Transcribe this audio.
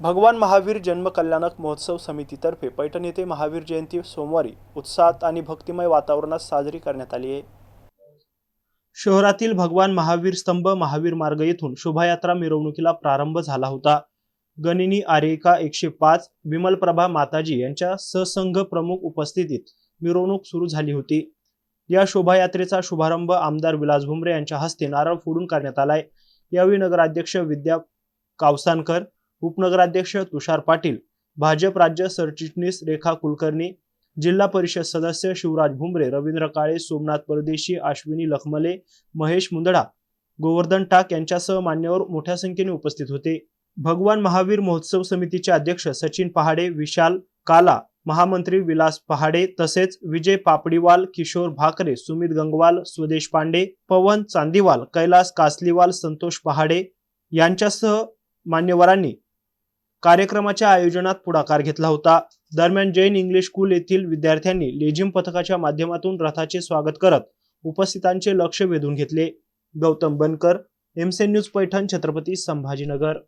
भगवान महावीर जन्म कल्याणक महोत्सव समितीतर्फे पैठण येथे महावीर जयंती सोमवारी उत्साहात आणि भक्तिमय वातावरणात साजरी करण्यात आली आहे। शहरातील भगवान महावीर स्तंभ महावीर मार्ग येथून शोभायात्रा मिरवणुकीला प्रारंभ झाला होता। गनिनी आर्यिका 105 विमलप्रभा माताजी यांच्या सहसंघ प्रमुख उपस्थितीत मिरवणूक सुरू झाली होती। या शोभायात्रेचा शुभारंभ आमदार विलास भुमरे यांच्या हस्ते नारळ फोडून करण्यात आलाय। यावेळी नगराध्यक्ष विद्या कावसानकर, उपनगराध्यक्ष तुषार पाटील, भाजप राज्य सरचिटणीस रेखा कुलकर्णी, जिल्हा परिषद सदस्य शिवराज भुमरे, रवींद्र काळे, सोमनाथ परदेशी, अश्विनी लखमले, महेश मुंदडा, गोवर्धन टाक यांच्यासह मान्यवर मोठ्या संख्येने उपस्थित होते। भगवान महावीर महोत्सव समितीचे अध्यक्ष सचिन पहाडे, विशाल काला, महामंत्री विलास पहाडे तसेच विजय पापडीवाल, किशोर भाकरे, सुमित गंगवाल, स्वदेश पांडे, पवन चांदीवाल, कैलास कासलीवाल, संतोष पहाडे यांच्यासह मान्यवरांनी कार्यक्रमाच्या आयोजनात पुढाकार घेतला होता। दरम्यान जैन इंग्लिश स्कूल येथील विद्यार्थ्यांनी लेझिम पथकाच्या माध्यमातून रथाचे स्वागत करत उपस्थितांचे लक्ष वेधून घेतले। गौतम बनकर, एमसी न्यूज पैठण, छत्रपती संभाजीनगर।